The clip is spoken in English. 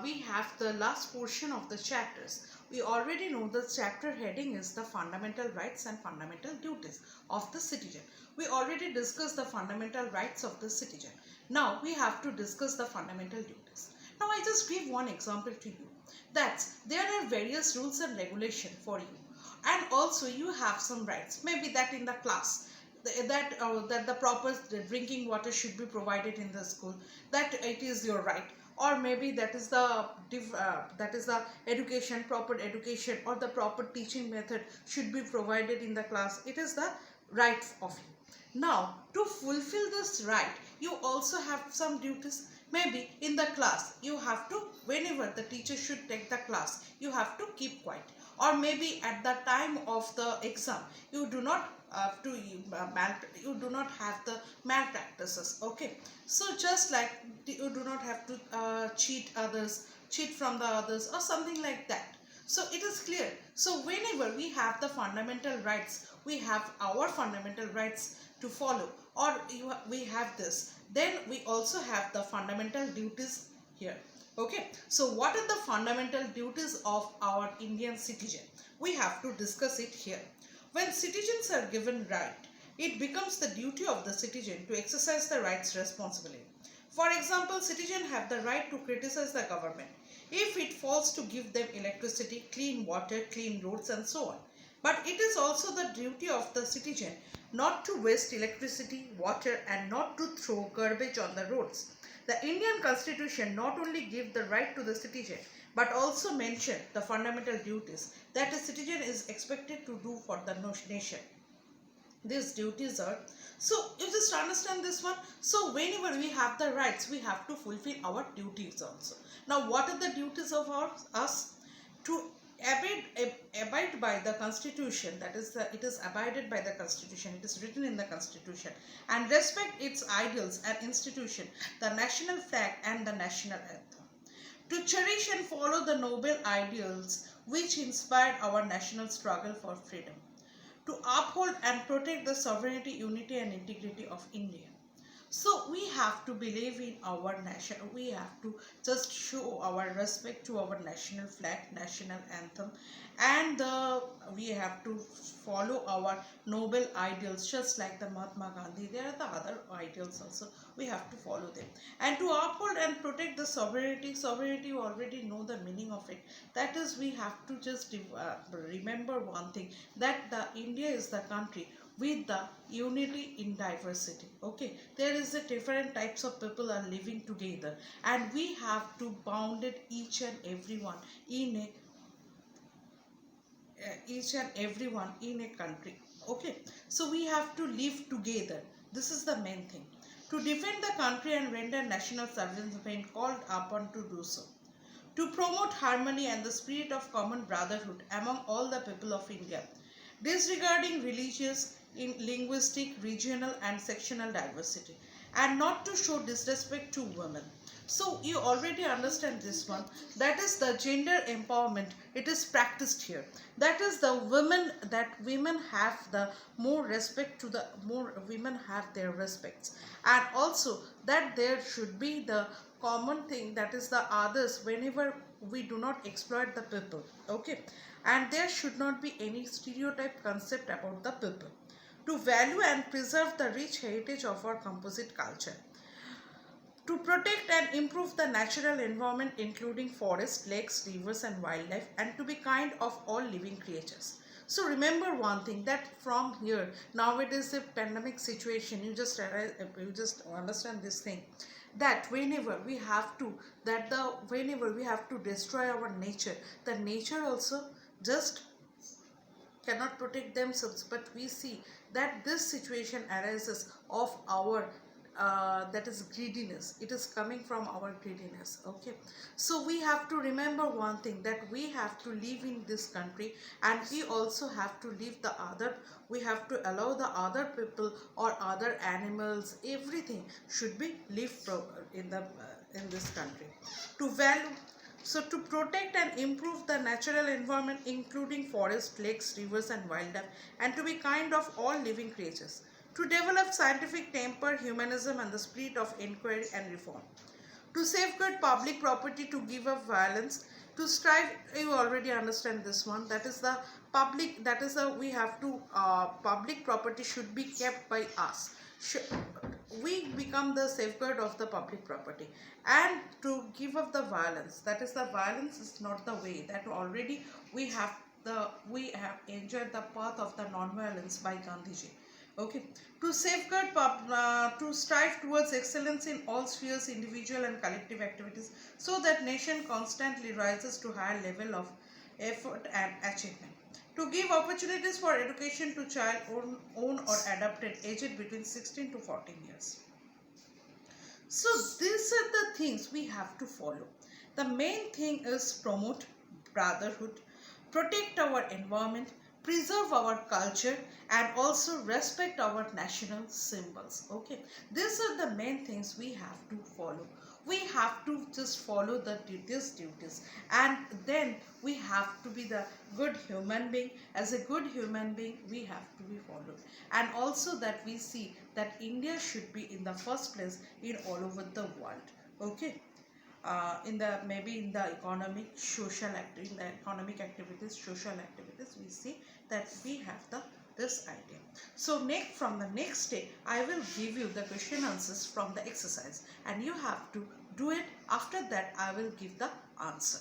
we have the last portion of the chapters. We already know the chapter heading is the fundamental rights and fundamental duties of the citizen. We already discussed the fundamental rights of the citizen. Now we have to discuss the fundamental duties. Now I just give one example to you. That there are various rules and regulation for you, and also you have some rights. Maybe that in the class that the proper drinking water should be provided in the school, that it is your right. Or maybe that is the education, proper education, or the proper teaching method should be provided in the class. It is the right of you. Now to fulfill this right, you also have some duties. Maybe in the class you have to, whenever the teacher should take the class, you have to keep quiet. Or maybe at the time of the exam you do not have to you do not have the malpractices. Okay, so just like you do not have to cheat from the others or something like that. So it is clear. So whenever we have the fundamental rights, we have our fundamental rights to follow, or we have this, then we also have the fundamental duties here. Okay, so what are the fundamental duties of our Indian citizen? We have to discuss it here. When citizens are given right, it becomes the duty of the citizen to exercise the rights responsibly. For example, citizens have the right to criticize the government if it fails to give them electricity, clean water, clean roads, and so on. But it is also the duty of the citizen not to waste electricity, water, and not to throw garbage on the roads. The Indian Constitution not only gives the right to the citizen but also mention the fundamental duties that a citizen is expected to do for the nation. These duties are, so you just understand this one. So whenever we have the rights, we have to fulfill our duties also. Now what are the duties of us? To abide by the constitution, that is it is abided by the constitution, it is written in the constitution, and respect its ideals and institution, the national flag and the national anthem. To cherish and follow the noble ideals which inspired our national struggle for freedom. To uphold and protect the sovereignty, unity, and integrity of India. So we have to believe in our nation. We have to just show our respect to our national flag, national anthem, and we have to follow our noble ideals, just like the Mahatma Gandhi. There are the other ideals also. We have to follow them. And to uphold and protect the sovereignty. Sovereignty, you already know the meaning of it. That is, we have to just remember one thing, that the India is the country with the unity in diversity. Okay, there is a different types of people are living together, and we have to bound it each and everyone in a country. Okay, so we have to live together. This is the main thing. To defend the country and render national service when called upon to do so. To promote harmony and the spirit of common brotherhood among all the people of India, disregarding religious, linguistic, regional, and sectional diversity, and not to show disrespect to women. So you already understand this one. That is the gender empowerment. It is practiced here. That is the women, that women have the more respect, to the more women have their respects, and also that there should be the common thing, that is the others, whenever we do not exploit the people. Okay, and there should not be any stereotype concept about the people. To value and preserve the rich heritage of our composite culture. To protect and improve the natural environment, including forests, lakes, rivers, and wildlife, and to be kind of all living creatures. So remember one thing, that from here, nowadays a pandemic situation, you just understand this thing, that whenever we have to destroy our nature, the nature also just cannot protect themselves. But we see that this situation arises of our that is greediness. It is coming from our greediness. Okay, so we have to remember one thing, that we have to live in this country, and we also have to leave the other, we have to allow the other people or other animals, everything should be lived in this country. To value, so to protect and improve the natural environment, including forests, lakes, rivers, and wildlife, and to be kind of all living creatures. To develop scientific temper, humanism, and the spirit of inquiry and reform. To safeguard public property, to give up violence, to strive, you already understand this one, that is the public, that is the, we have to, public property should be kept by us. We become the safeguard of the public property. And to give up the violence, that is the violence is not the way, that already we have enjoyed the path of the non-violence by Gandhiji. Okay. To safeguard to strive towards excellence in all spheres, individual and collective activities, so that nation constantly rises to higher level of effort and achievement. To give opportunities for education to child own or adopted aged between 16 to 14 years. So these are the things we have to follow. The main thing is promote brotherhood, protect our environment, preserve our culture, and also respect our national symbols. Okay, these are the main things we have to follow. We have to just follow these duties, and then we have to be the good human being. As a good human being, we have to be followed, and also that we see that India should be in the first place in all over the world. Okay. In the maybe in the economic social in the economic activities, social activities, we see that we have this idea. So from the next day I will give you the question answers from the exercise, and you have to do it. After that I will give the answer.